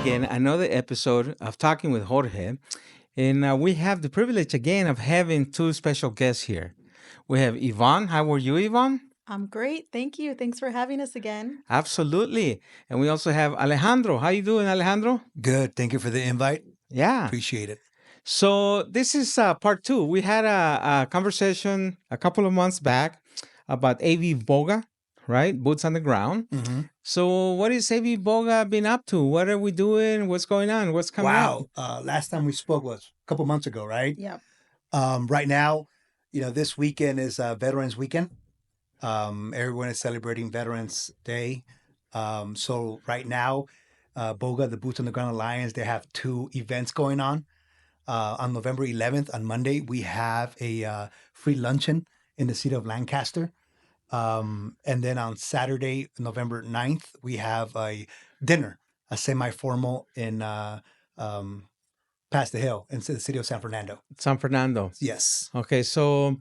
again another episode of Talking with Jorge. And we have the privilege again of having two special guests here. We have Yvonne. How are you, Yvonne? I'm great. Thank you. Thanks for having us again. Absolutely. And we also have Alejandro. How you doing, Alejandro? Good. Thank you for the invite. Yeah. Appreciate it. So this is part two. We had a conversation a couple of months back about AVBOGA, right? Boots on the ground. Mm-hmm. So what is AVBOGA been up to? What are we doing? What's going on? What's coming up? Wow. Last time we spoke was a couple months ago, right? Yep. Right now, this weekend is Veterans Weekend. Everyone is celebrating Veterans Day. So right now, BOGA, the Boots on the Ground Alliance, they have two events going on. On November 11th, on Monday, we have a free luncheon in the city of Lancaster. And then on Saturday, November 9th, we have a dinner, a semi-formal in past the hill in the city of San Fernando. San Fernando. Yes. Okay, so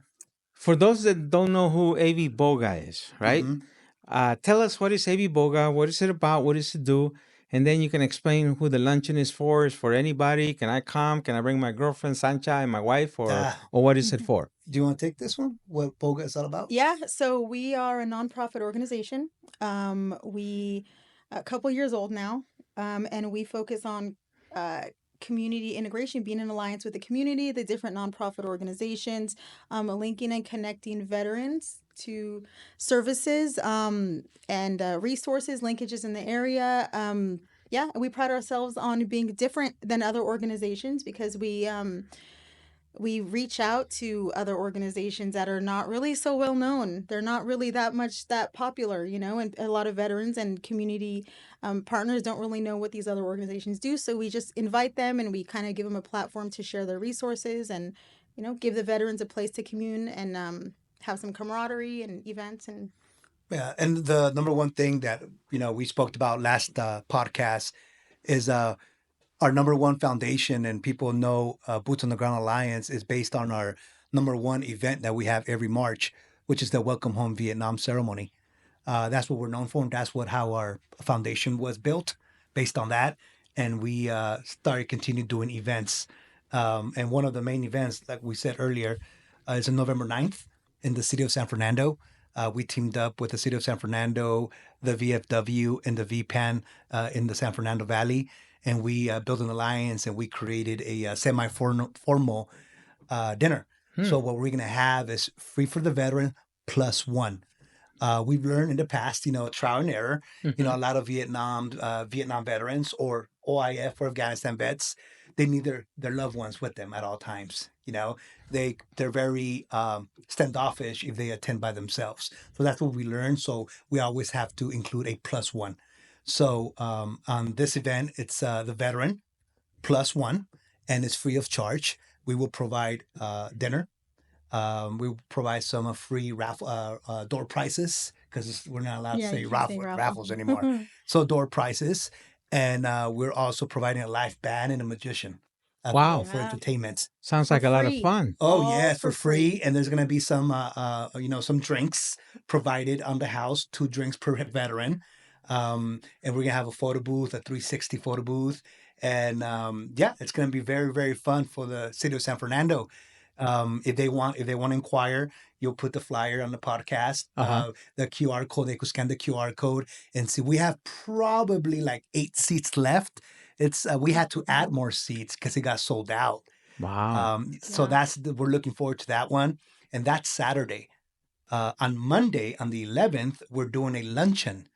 for those that don't know who AVBOGA is, right? Mm-hmm. Tell us what is AVBOGA, what is it about, what does it do, and then you can explain who the luncheon is for. Is for anybody? Can I come? Can I bring my girlfriend Sancha and my wife, or what is it for? Do you want to take this one? What BOGA is all about? Yeah. So we are a nonprofit organization. We a couple years old now, and we focus on community integration, being in alliance with the community, the different nonprofit organizations, linking and connecting veterans to services and resources, linkages in the area. Yeah, we pride ourselves on being different than other organizations because we reach out to other organizations that are not really so well known. They're not really that popular, and a lot of veterans and community partners don't really know what these other organizations do. So we just invite them and we kind of give them a platform to share their resources and, give the veterans a place to commune and have some camaraderie and events. Yeah. And the number one thing that, we spoke about last podcast is our number one foundation, and people know Boots on the Ground Alliance is based on our number one event that we have every March, which is the Welcome Home Vietnam ceremony. That's what we're known for, and that's how our foundation was built, based on that. And we started continue doing events. And one of the main events, like we said earlier, is on November 9th in the city of San Fernando. We teamed up with the city of San Fernando, the VFW, and the VPAN in the San Fernando Valley. And we built an alliance, and we created a semi-formal dinner. So what we're going to have is free for the veteran plus one. We've learned in the past, trial and error. A lot of Vietnam veterans or OIF or Afghanistan vets, they need their loved ones with them at all times. They're very standoffish if they attend by themselves. So that's what we learned. So we always have to include a plus one. So on this event, it's the veteran plus one, and it's free of charge. We will provide dinner. We will provide some free raffle door prizes, because we're not allowed to say raffles anymore. So door prizes, and we're also providing a live band and a magician. Wow. For entertainment. Sounds like a lot of fun. Oh yes, for free. And there's gonna be some some drinks provided on the house, 2 drinks per veteran. And we're gonna have a photo booth, a 360 photo booth, and it's gonna be very, very fun for the city of San Fernando. If they want to inquire, you'll put the flyer on the podcast, the QR code. They could scan the QR code and see. We have probably like 8 seats left. It's we had to add more seats because it got sold out. Wow. So we're looking forward to that one, and that's Saturday. On Monday, on the 11th, we're doing a luncheon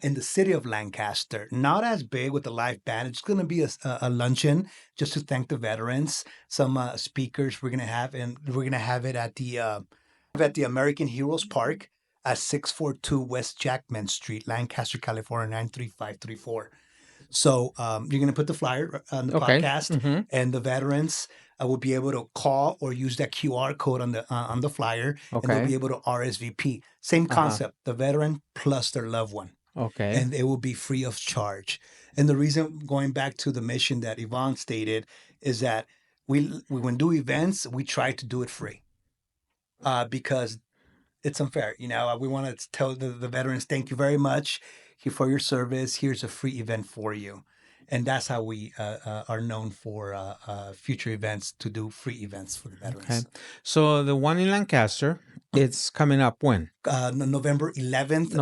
in the city of Lancaster. Not as big with the live band. It's going to be a luncheon just to thank the veterans. Some speakers we're going to have, and we're going to have it at the American Heroes Park at 642 West Jackman Street, Lancaster, California, 93534. So you're going to put the flyer on the podcast, and the veterans will be able to call or use that QR code on the flyer, and they'll be able to RSVP. Same concept, the veteran plus their loved one. Okay. And it will be free of charge. And the reason, going back to the mission that Yvonne stated, is that we when we do events, we try to do it free because it's unfair. We want to tell the veterans, thank you very much for your service. Here's a free event for you. And that's how we are known for future events to do free events for the Okay. veterans. So the one in Lancaster, it's coming up when? November 11th,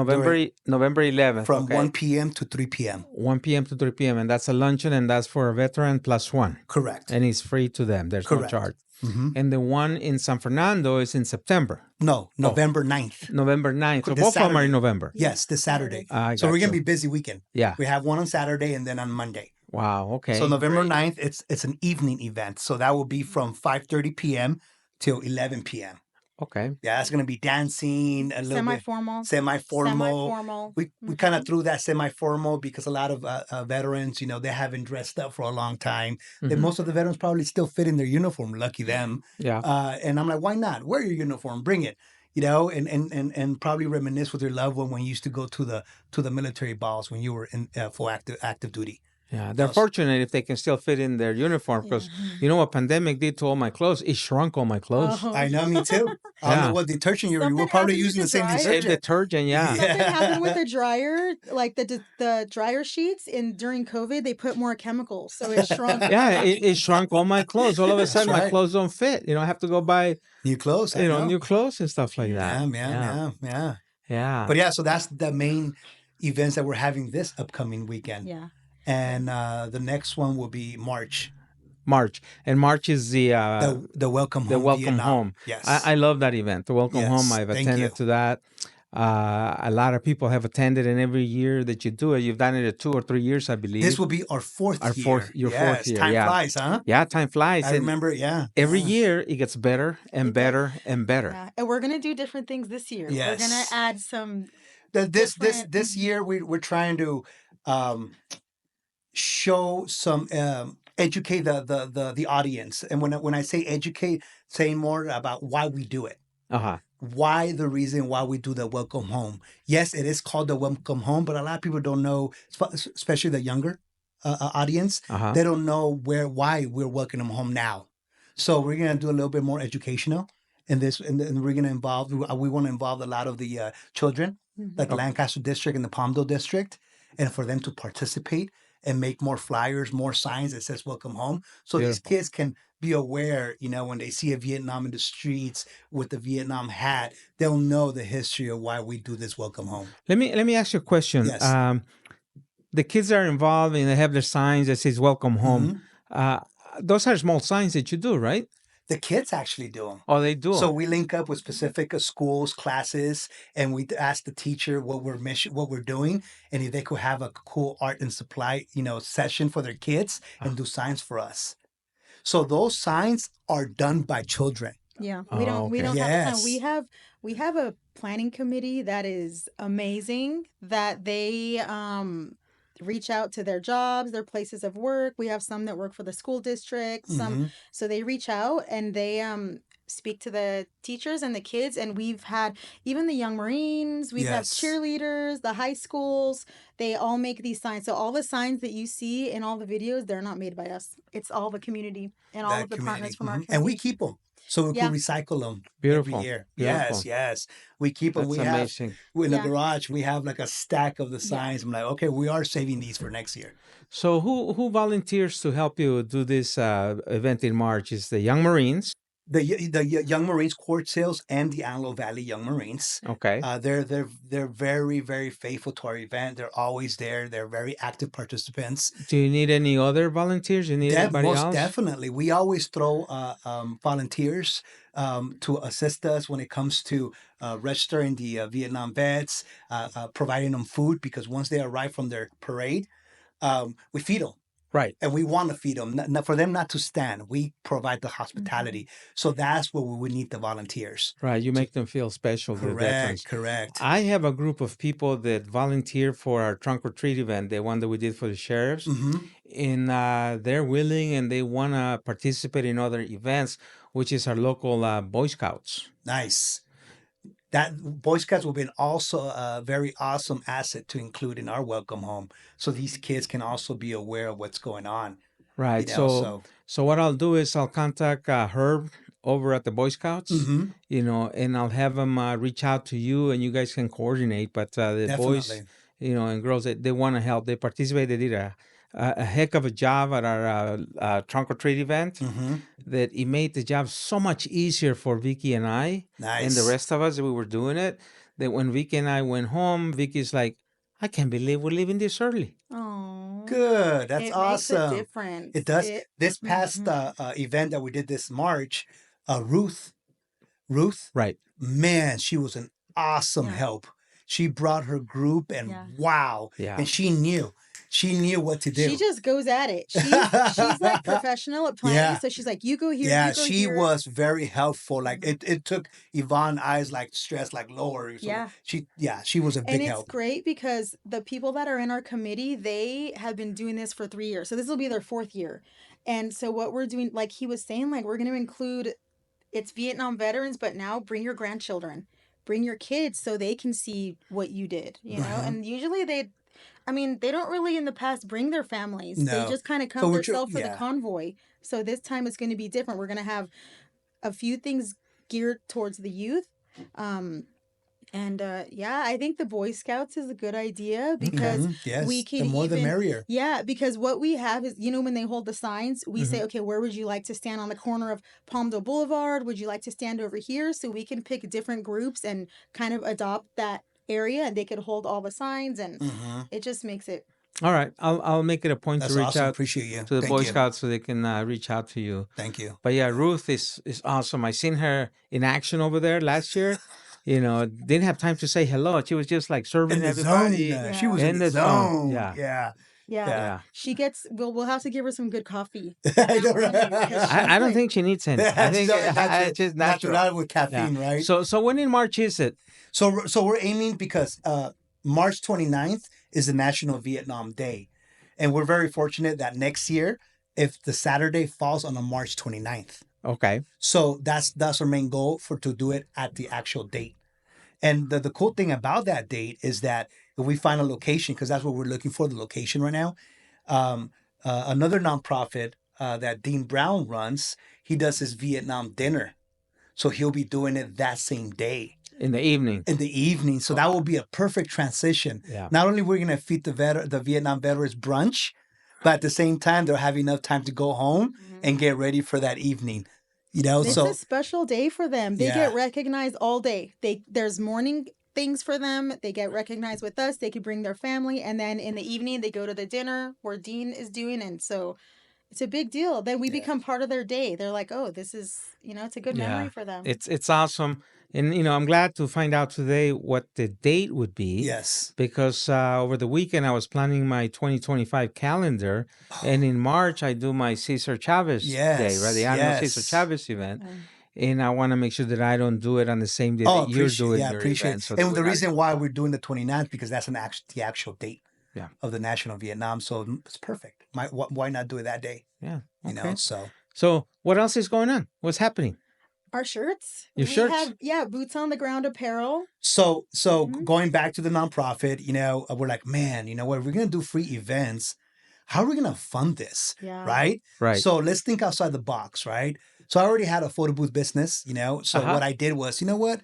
November 11th. from Okay. 1 p.m. to 3 p.m. 1 p.m. to 3 p.m. And that's a luncheon, and that's for a veteran plus one. Correct. And it's free to them. There's no Correct. charge. Mm-hmm. And the one in San Fernando is in September. No, November 9th. November 9th. So This both of them are Saturday. in November. Yes, this Saturday. I So got we're going to you. be busy weekend. Yeah. We have one on Saturday and then on Monday. Wow. Okay. So November Great. 9th, it's an evening event. So that will be from 5:30 p.m. till 11 p.m. Okay. Yeah, it's going to be dancing, a little Semi-formal. bit semi-formal. Semi-formal. We kind of threw that semi-formal because a lot of veterans, they haven't dressed up for a long time. And most of the veterans probably still fit in their uniform. Lucky them. Yeah. And I'm like, why not? Wear your uniform, bring it. And probably reminisce with your loved one when you used to go to the military balls when you were in full active duty. Yeah, they're fortunate if they can still fit in their uniform because you know what pandemic did to all my clothes? It shrunk all my clothes. Oh. I know, me too. I don't know what detergent you were. You were Something probably happened using with the the same dryer. detergent. Detergent, yeah. Something happened with the dryer, like the dryer sheets. During COVID, they put more chemicals, so it shrunk. Yeah, it shrunk all my clothes. All of a sudden, my right. clothes don't fit. I have to go buy New clothes. I know. new clothes and stuff like that. Yeah. Yeah. But yeah, so that's the main events that we're having this upcoming weekend. Yeah. And the next one will be March. And March is the Welcome Home. the Welcome Vietnam. Home. Yes. I love that event. The Welcome Yes, Home. I've thank attended you. to that. A lot of people have attended, and every year that you do it, you've done it at 2 or 3 years, I believe. This will be our fourth year. Your fourth year. Time yeah. flies, huh? Yeah, time flies. I And remember it, yeah. every yeah. year it gets better and better and better. Yeah. And we're gonna do different things this year. Yes. We're gonna add some. This year we're trying to show some educate the audience. And when I say educate, saying more about why we do it. Uh-huh. Why the reason why we do the Welcome Home. Yes, it is called the Welcome Home, but a lot of people don't know, especially the younger audience, they don't know why we're welcoming them home now. So we're going to do a little bit more educational in this, and we're going to we want to involve a lot of the children, like the Lancaster district and the Palmdale district, and for them to participate and make more flyers, more signs that says Welcome Home. So these kids can be aware, when they see a Vietnam in the streets with the Vietnam hat, they'll know the history of why we do this Welcome Home. Let me ask you a question. Yes. The kids are involved and they have their signs that says Welcome Home. Those are small signs that you do, right? The kids actually do them. Oh, they do. So we link up with specific schools, classes, and we ask the teacher what we're doing, and if they could have a cool art and supply, session for their kids and do signs for us. So those signs are done by children. Yeah, we don't have Yes. time. We have a planning committee that is amazing, that they reach out to their jobs, their places of work. We have some that work for the school district, so they reach out and they speak to the teachers and the kids, and we've had even the young Marines, we've had cheerleaders, the high schools, they all make these signs. So all the signs that you see in all the videos, they're not made by us. It's all the community and all of the partners from our community. And we keep them. So we can recycle them Beautiful. every year. Beautiful. Yes. We keep them. That's We amazing. have in the garage. We have like a stack of the signs. I'm like, okay, we are saving these for next year. So who volunteers to help you do this event in March? Is the Young Marines? The Young Marines Court Sales and the Antelope Valley Young Marines. Okay. They're very, very faithful to our event. They're always there. They're very active participants. Do you need any other volunteers? You need anybody most else? Definitely. We always throw volunteers to assist us when it comes to registering the Vietnam vets, providing them food, because once they arrive from their parade, we feed them. Right. And we want to feed them, for them not to stand. We provide the hospitality. So that's where we would need the volunteers. Right. You make them feel special. Correct. I have a group of people that volunteer for our trunk or treat event, the one that we did for the sheriffs. And they're willing and they want to participate in other events, which is our local Boy Scouts. Nice. That Boy Scouts will be also a very awesome asset to include in our Welcome Home, so these kids can also be aware of what's going on. Right. So what I'll do is I'll contact Herb over at the Boy Scouts, and I'll have them reach out to you, and you guys can coordinate. But the boys, and girls, they want to help. They participate. They did a a heck of a job at our trunk or treat event. Mm-hmm. That it made the job so much easier for Vicky and I and the Nice. rest of us that we were doing it. That when Vicky and I went home, Vicky's like, "I can't believe we're leaving this early." Oh, Good. That's it makes a awesome. difference. It does. This past Mhm. event that we did this March, Ruth, Right. man, she was an awesome Yeah. help. She brought her group and Yeah. wow. Yeah. And she knew what to do. She just goes at it. She's like professional at planning, Yeah. so she's like, you go here, Yeah, you go she here. was very helpful. Like it took Yvonne eyes like stress like lower. So Yeah. she was a big And it's help. great because the people that are in our committee, they have been doing this for 3 years. So this will be their 4th year. And so what we're doing, like he was saying, like we're going to include it's Vietnam veterans, but now bring your grandchildren, bring your kids so they can see what you did, you know? Uh-huh. And usually they don't really in the past bring their families. They No. just kind of So come we're themselves for the yeah. convoy. So this time it's going to be different. We're going to have a few things geared towards the youth. And yeah, I think the Boy Scouts is a good idea because Mhm. Yes. we can The more the even merrier. yeah, because what we have is when they hold the signs, we say, Mhm. okay, where would you like to stand on the corner of Palmdale Boulevard? Would you like to stand over here? So we can pick different groups and kind of adopt that area, and they could hold all the signs, and Mm-hmm. it just makes it. All right. I'll make it a point to That's reach awesome. out Appreciate you. to the Thank Boy you. Scouts so they can reach out to you. Thank you. But yeah, Ruth is awesome. I seen her in action over there last year. Didn't have time to say hello. She was just like In serving the zone. everybody She was in in the the zone. zone. Yeah. Yeah. Yeah. Yeah. Yeah. She gets. We'll have to give her some good coffee. I know, Because she's I don't like, think she needs any. I think it's just natural. natural with Yeah. caffeine, right? So when in March is it? So we're aiming because March 29th is the National Vietnam Day. And we're very fortunate that next year, if the Saturday falls on a March 29th. Okay. So that's our main goal to do it at the actual date. And the cool thing about that date is that if we find a location, because that's what we're looking for, the location right now, another nonprofit that Dean Brown runs, he does his Vietnam dinner. So he'll be doing it that same day. In the evening. In the evening. So that will be a perfect transition. Yeah. Not only we're going to feed the Vietnam veterans brunch, but at the same time, they'll have enough time to go home and get ready for that evening. It's So a special day for them. They get recognized all day. There's morning things for them. They get recognized with us. They could bring their family, and then in the evening they go to the dinner where Dean is doing, and so it's a big deal. Then we become part of their day. They're like, oh, this is it's a good memory for them. It's awesome. And I'm glad to find out today what the date would be. Yes. Because over the weekend I was planning my 2025 calendar, and in March I do my Cesar Chavez Day, right? The annual Cesar Chavez event. And I want to make sure that I don't do it on the same day that you're doing your event. So and the reason why we're doing the 29th because that's the actual date Yeah. of the National Vietnam. So it's perfect. Why not do it that day? Yeah. Okay. So what else is going on? What's happening? Our shirts. Your shirts? Have, boots on the ground apparel. So going back to the nonprofit, we're like, man, what, if we're going to do free events, how are we going to fund this? Yeah. Right? Right. So let's think outside the box, right? So I already had a photo booth business, So what I did was, what?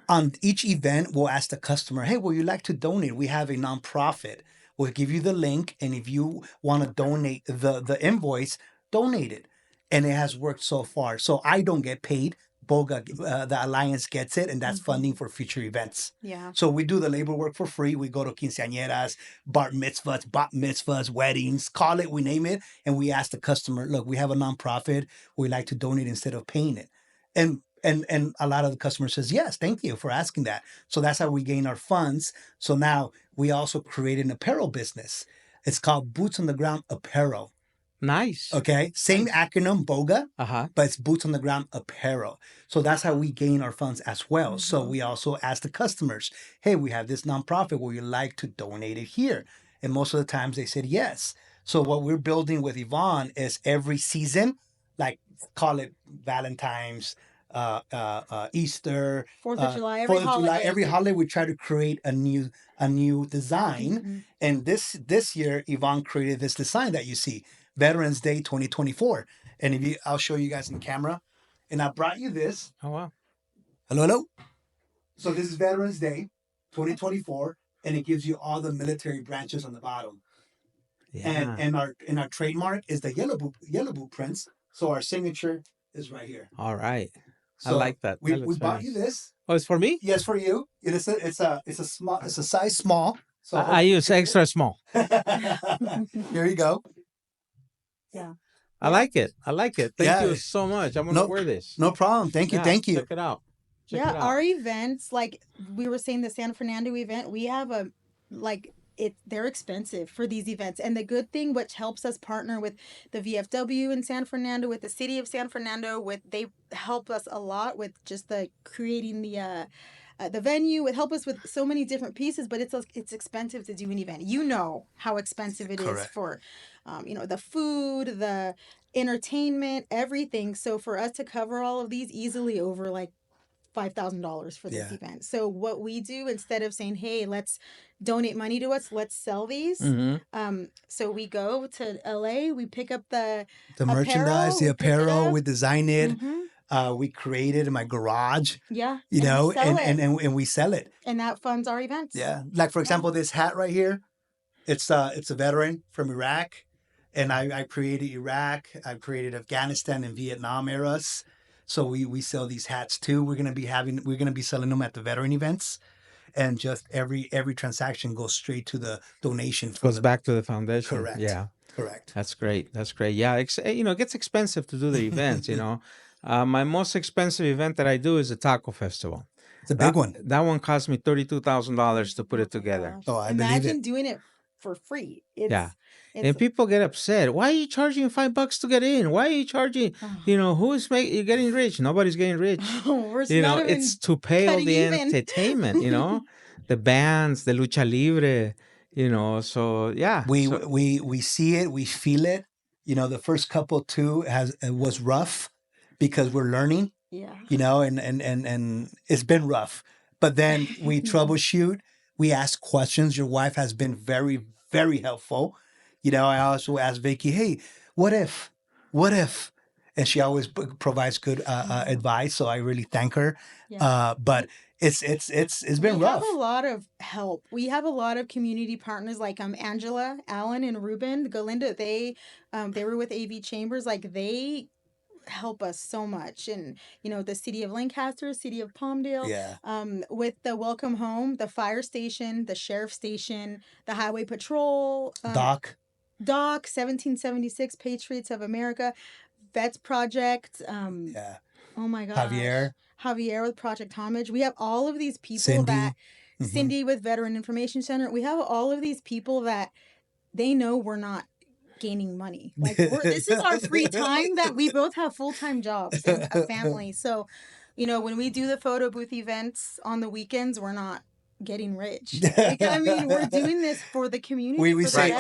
On each event, we'll ask the customer, hey, would you like to donate? We have a nonprofit. We'll give you the link. And if you want to donate the invoice, donate it. And it has worked so far. So I don't get paid. BOGA, the Alliance gets it, and that's funding for future events. Yeah. So we do the labor work for free. We go to quinceañeras, bar mitzvahs, bat mitzvahs, weddings, call it, we name it. And we ask the customer, look, we have a nonprofit. We like to donate instead of paying it. And a lot of the customers says, yes, thank you for asking that. So that's how we gain our funds. So now we also create an apparel business. It's called Boots on the Ground Apparel. Nice. Okay. Same acronym, BOGA, but it's Boots on the Ground Apparel. So that's how we gain our funds as well. So we also ask the customers, hey, we have this nonprofit. Would you like to donate it here? And most of the times they said yes. So what we're building with Yvonne is every season, like call it Valentine's, Easter, 4th of July, every holiday we try to create a new design. And this year Yvonne created this design that you see, Veterans Day 2024. And I'll show you guys in camera. And I brought you this. Oh wow. Hello. So this is Veterans Day 2024, and it gives you all the military branches on the bottom. Yeah. and our trademark is the yellow boot prints. So our signature is right here. All right. I So like that. That we looks bought very you nice. this. Oh, it's for me? Yes, for you. It's a size small. So I use extra small. here you go. Yeah. I like it. I like it. Thank you so much. I'm gonna No, wear this. no problem. Thank you. Yeah, Thank you. check it out. Check Yeah, it out. our events, like we were saying, the San Fernando event, we have they're expensive for these events. And the good thing, which helps us partner with the VFW in San Fernando, with the city of San Fernando, they help us a lot with just the creating the venue. It help us with so many different pieces, but it's expensive to do an event. You know how expensive it is Correct. for, the food, the entertainment, everything. So for us to cover all of these easily over like $5,000 for this event. So what we do, instead of saying, "Hey, let's donate money to us, let's sell these," so we go to LA, we pick up the merchandise, the we pick it apparel, up. we design it. Mhm. We create it in my garage. Yeah, You and we know, sell it. and we sell it. And that funds our events. Yeah. Like for example, this hat right here, it's a veteran from Iraq. And I created Iraq, I created Afghanistan and Vietnam eras. So we sell these hats too. We're gonna be selling them at the veteran events. And just every transaction goes straight to the donation. Goes back to the foundation. Correct. Yeah. Correct. That's great. That's great. Yeah. It gets expensive to do the events, My most expensive event that I do is a taco festival. It's a big one. That one cost me $32,000 to put it together. Gosh. Oh, I believe it. Imagine doing it for free. Yeah. And people get upset. Why are you charging $5 to get in? Why are you charging? You're getting rich? Nobody's getting rich. It's to pay all the even. entertainment. The bands, the lucha libre. So yeah. We see it, we feel it. The first couple too was rough because we're learning. Yeah. And it's been rough. But then we troubleshoot. We ask questions. Your wife has been very, very helpful. I also ask Vicky, hey, what if? And she always provides good advice. So I really thank her. Yeah. But it's been rough. We have a lot of help. We have a lot of community partners like Angela, Alan, and Ruben, Galinda. They were with AV Chambers. Like they help us so much. And the city of Lancaster, city of Palmdale, with the Welcome Home, the fire station, the sheriff station, the highway patrol, Doc 1776, Patriots of America, Vets Project, oh my gosh, Javier with Project Homage. We have all of these people Cindy with Veteran Information Center. We have all of these people that they know we're not gaining money. Like this is our free time, that we both have full-time jobs and a family. So, when we do the photo booth events on the weekends, we're not getting rich. We're doing this for the community. We say,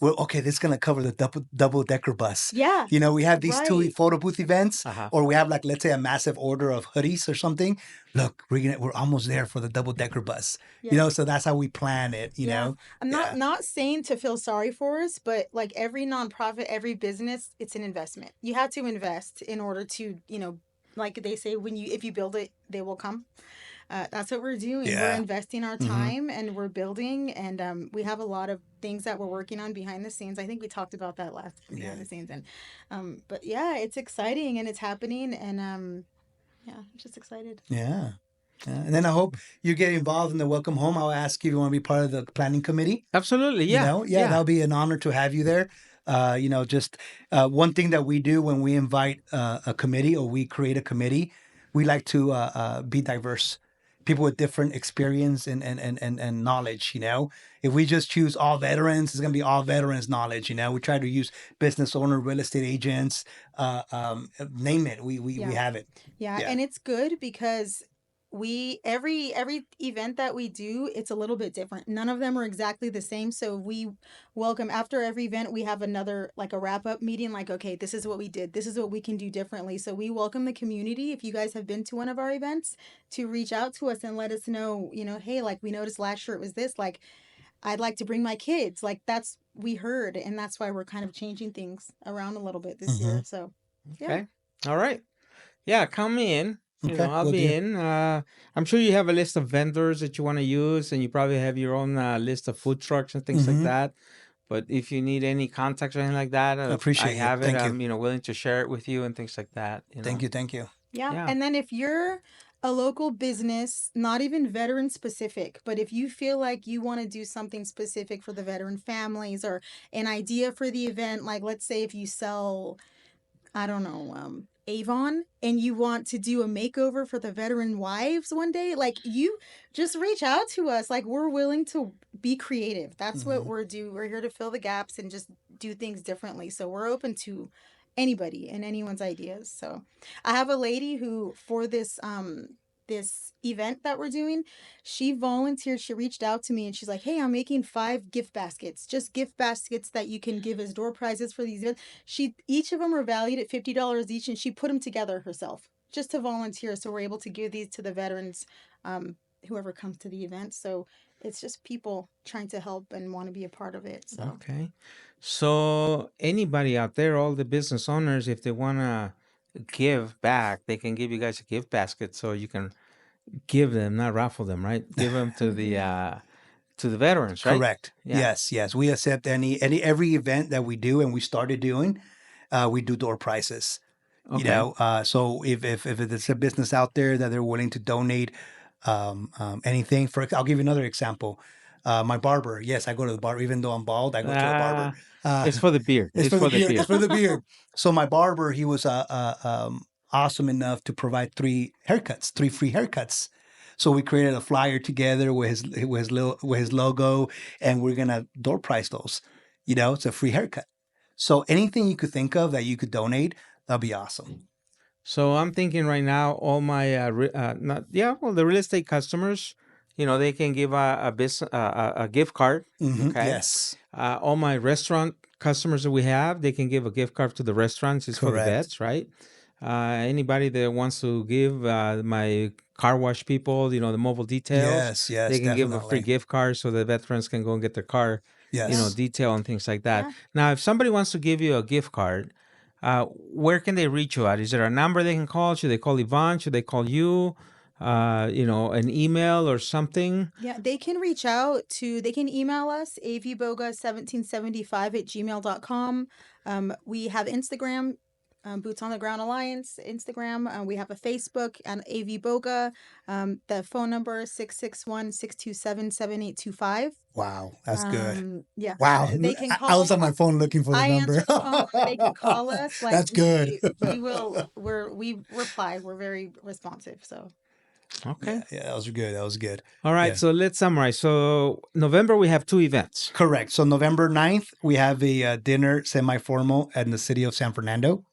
okay, this is gonna cover the double-decker bus. Yeah. We have these two photo booth events, or we have let's say a massive order of hoodies or something. Look, we're almost there for the double-decker bus. Yeah. So that's how we plan it. I'm not saying to feel sorry for us, but like every nonprofit, every business, it's an investment. You have to invest in order to, like they say, if you build it, they will come. That's what we're doing. Yeah. We're investing our time and we're building, and we have a lot of things that we're working on behind the scenes. I think we talked about that last behind the scenes, and but yeah, it's exciting and it's happening, and I'm just excited. Yeah. And then I hope you get involved in the Welcome Home. I'll ask you if you want to be part of the planning committee. Absolutely, yeah. That'll be an honor to have you there. Just one thing that we do when we invite a committee or we create a committee, we like to be diverse. People with different experience and knowledge, If we just choose all veterans, it's going to be all veterans knowledge, We try to use business owner, real estate agents, name it. We have it. Yeah, and it's good because every event that we do, it's a little bit different. None of them are exactly the same. So we welcome, after every event, we have another, like a wrap-up meeting, like, okay, this is what we did, this is what we can do differently. So we welcome the community, if you guys have been to one of our events, to reach out to us and let us know, hey, like, we noticed last year it was this, like, I'd like to bring my kids, like, that's, we heard, and that's why we're kind of changing things around a little bit this year. So okay, all right, come in. I'll be in. I'm sure you have a list of vendors that you want to use, and you probably have your own list of food trucks and things like that. But if you need any contacts or anything like that, I I appreciate you. have it. Thank you. I'm, willing to share it with you and things like that. Thank you. Thank you. Yeah. Yeah. And then if you're a local business, not even veteran specific, but if you feel like you want to do something specific for the veteran families or an idea for the event, like let's say if you sell, I don't know, Avon, and you want to do a makeover for the veteran wives one day, like you just reach out to us. Like we're willing to be creative. That's what we're here to fill the gaps and just do things differently. So we're open to anybody and anyone's ideas. So I have a lady who for this event that we're doing, she volunteered, she reached out to me and she's like, hey, I'm making 5 gift baskets, just gift baskets that you can give as door prizes for these events. Each of them are valued at $50 each, and she put them together herself just to volunteer. So we're able to give these to the veterans, whoever comes to the event. So it's just people trying to help and want to be a part of it. So Okay. So anybody out there, all the business owners, if they want to give back, they can give you guys a gift basket so you can give them, not raffle them, right? Give them to the veterans, right? Correct. Yeah. Yes. Yes. We accept every event that we do, and we started doing. We do door prizes. Okay. So if there's a business out there that they're willing to donate anything, I'll give you another example. My barber. Yes, I go to the barber. Even though I'm bald, I go to the barber. It's for the beard. It's for the beard. beard. It's for the beard. So my barber, he was awesome enough to provide 3 free haircuts. So we created a flyer together with his logo, and we're gonna door prize those. It's a free haircut. So anything you could think of that you could donate, that'd be awesome. So I'm thinking right now, all my the real estate customers, they can give a gift card. Okay. Yes. All my restaurant customers that we have, they can give a gift card to the restaurants. It's for the Correct. vets, right? Anybody that wants to give my car wash people, the mobile details, Yes. they can give a free Definitely. gift card so the veterans can go and get their car, Yes. detail and things like that. Yeah. Now, if somebody wants to give you a gift card, where can they reach you at? Is there a number they can call? Should they call Yvonne? Should they call you? An email or something? Yeah, they can reach out they can email us, avboga1775@gmail.com. We have Instagram, Boots on the Ground Alliance, Instagram. We have a Facebook and AVBOGA. The phone number is 661-627-7825. Wow, that's good. Yeah. Wow, They can call. I was on my phone looking for the I number. answer the phone. They can call us. Like, That's good. We reply. We're very responsive. So. Okay. Yeah, that was good. That was good. All right. Yeah. So let's summarize. So November, we have 2 events. Correct. So November 9th, we have a dinner semi-formal in the city of San Fernando.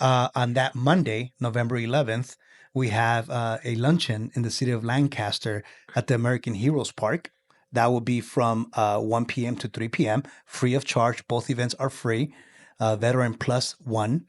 On that Monday, November 11th, we have a luncheon in the city of Lancaster at the American Heroes Park. That will be from 1 p.m. to 3 p.m., free of charge. Both events are free. Veteran plus 1.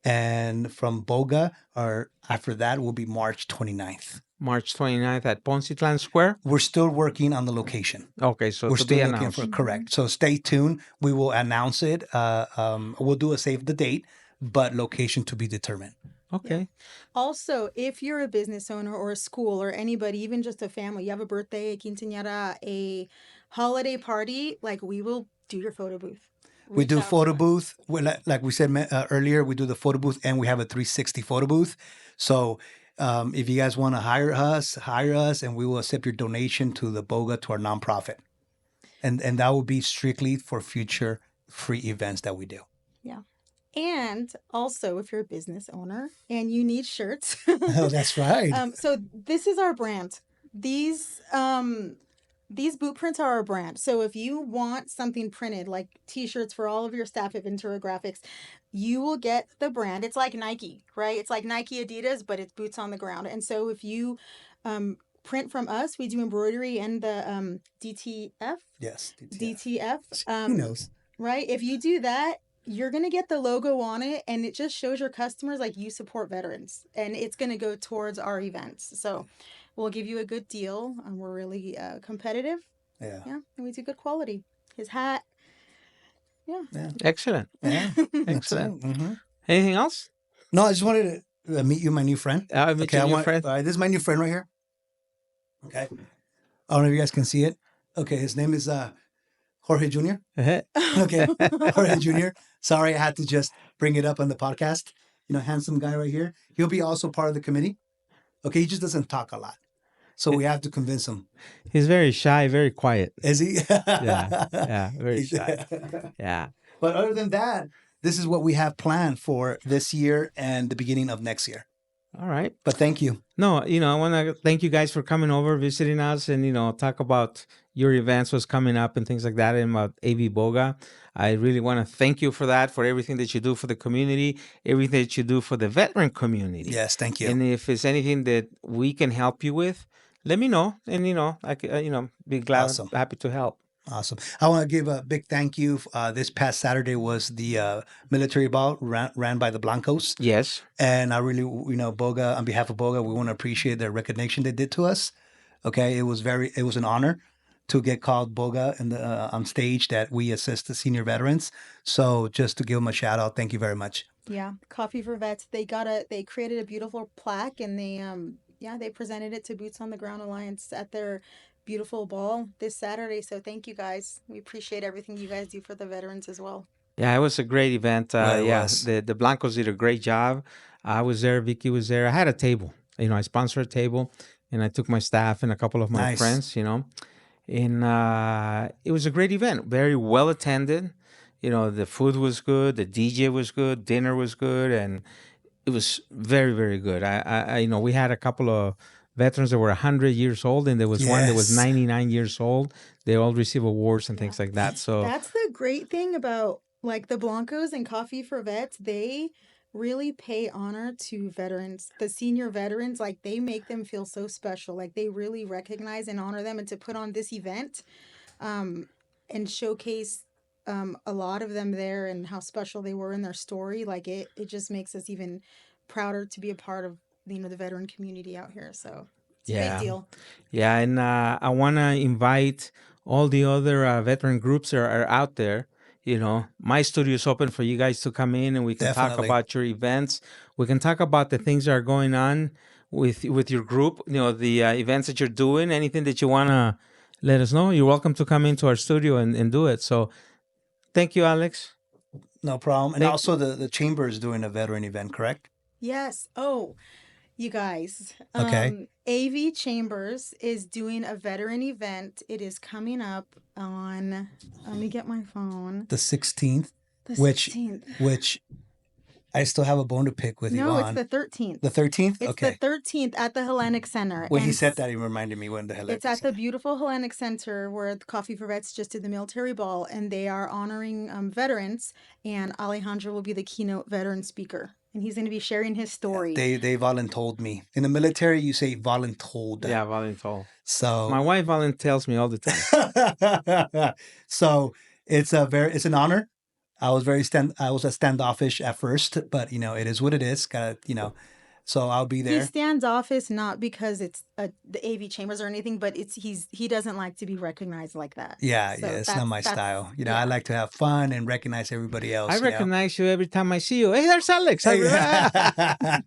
And from Boga, or after that, will be March 29th. March 29th at Poncitlan Square. We're still working on the location. Okay, so We're to still be looking announced. for correct. So stay tuned. We will announce it. We'll do a save the date, but location to be determined. Okay. Also, if you're a business owner or a school or anybody, even just a family, you have a birthday, a quinceañera, a holiday party, like we will do your photo booth. We Reach do out to photo us. booth. Like we said earlier, we do the photo booth and we have a 360 photo booth. So if you guys want to hire us, and we will accept your donation to the BOGA, to our nonprofit. And that will be strictly for future free events that we do. Yeah. And also, if you're a business owner and you need shirts. Oh, that's right. So this is our brand. These boot prints are our brand. So if you want something printed, like t-shirts for all of your staff of Ventura Graphics, you will get the brand. It's like Nike, right? It's like Nike Adidas, but it's boots on the ground. And so if you print from us, we do embroidery and the DTF. Yes. DTF. He knows. Right? If you do that, you're going to get the logo on it, and it just shows your customers like you support veterans, and it's going to go towards our events. So we'll give you a good deal. We're really competitive. Yeah. Yeah. And we do good quality. His hat. Yeah. Excellent. Yeah. Excellent. Mm-hmm. Anything else? No, I just wanted to meet you, my new friend. Meet your new friend. All right, this is my new friend right here. Okay. I don't know if you guys can see it. Okay, his name is Jorge Jr. Okay, Jorge Jr. Sorry, I had to just bring it up on the podcast. Handsome guy right here. He'll be also part of the committee. Okay, he just doesn't talk a lot, so we have to convince him. He's very shy, very quiet. Is he? Yeah, very shy. Yeah. But other than that, this is what we have planned for this year and the beginning of next year. All right. But thank you. No, I want to thank you guys for coming over, visiting us, and talk about your events, what's coming up, and things like that, and about AVBOGA. I really want to thank you for that, for everything that you do for the community, everything that you do for the veteran community. Yes, thank you. And if it's anything that we can help you with, let me know, and I could, be glad, Awesome. happy to help. Awesome. I want to give a big thank you. This past Saturday was the military ball ran by the Blancos. Yes. And I really, BOGA, on behalf of BOGA, we want to appreciate the recognition they did to us. Okay. It was an honor to get called BOGA on stage that we assist the senior veterans. So just to give them a shout out, thank you very much. Yeah. Coffee for Vets. They created a beautiful plaque, and they presented it to Boots on the Ground Alliance at their beautiful ball this Saturday. So thank you guys. We appreciate everything you guys do for the veterans as well. Yeah, it was a great event. The Blancos did a great job. I was there. Vicky was there. I had a table. I sponsored a table, and I took my staff and a couple of my friends. And it was a great event. Very well attended. The food was good. The DJ was good. Dinner was good, and it was very, very good. We had a couple of veterans that were 100 years old, and there was one that was 99 years old. They all receive awards and things like that. So that's the great thing about the Blancos and Coffee for Vets. They really pay honor to veterans, the senior veterans. They make them feel so special. They really recognize and honor them, and to put on this event, and showcase a lot of them there and how special they were in their story. It just makes us even prouder to be a part of the veteran community out here. So it's a big deal. Yeah, and I want to invite all the other veteran groups that are out there. My studio is open for you guys to come in, and we can talk about your events. We can talk about the things that are going on with your group, the events that you're doing, anything that you want to let us know. You're welcome to come into our studio and do it. So thank you, Alex. No problem. And also the chamber is doing a veteran event, correct? Yes. Oh, you guys. Okay. AV Chambers is doing a veteran event. It is coming up on, let me get my phone. The 16th. The 16th. Which I still have a bone to pick with Yvonne. No, it's the 13th. The 13th? It's the 13th at the Hellenic Center. When he said that, he reminded me when the Hellenic Center. It's at the beautiful Hellenic Center where the Coffee for Vets just did the military ball, and they are honoring veterans, and Alejandro will be the keynote veteran speaker. And he's going to be sharing his story. Yeah, they voluntold me. In the military, you say voluntold. Yeah, voluntold. So my wife voluntells me all the time. So it's an honor. I was a standoffish at first, but it is what it is. So I'll be there. He stands office not because it's the AV Chambers or anything, but he doesn't like to be recognized like that. Yeah, so it's not my style. I like to have fun and recognize everybody else. I recognize you every time I see you. Hey, there's Alex. But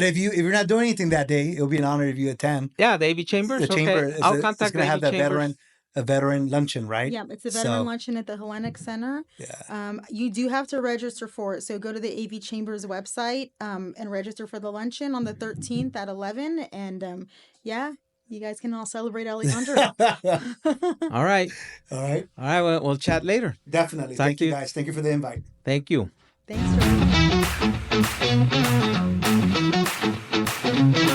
if you're not doing anything that day, it'll be an honor if you attend. Yeah, the AV Chambers. The chamber. I'll contact the AV Chambers. A veteran luncheon, right? Yeah, it's a veteran luncheon at the Hellenic Center. Yeah. You do have to register for it. So go to the AV Chambers website and register for the luncheon on the 13th at 11. And you guys can all celebrate Alejandro. All right. Well, we'll chat later. Definitely. Thank you, guys. Thank you for the invite. Thank you. Thanks for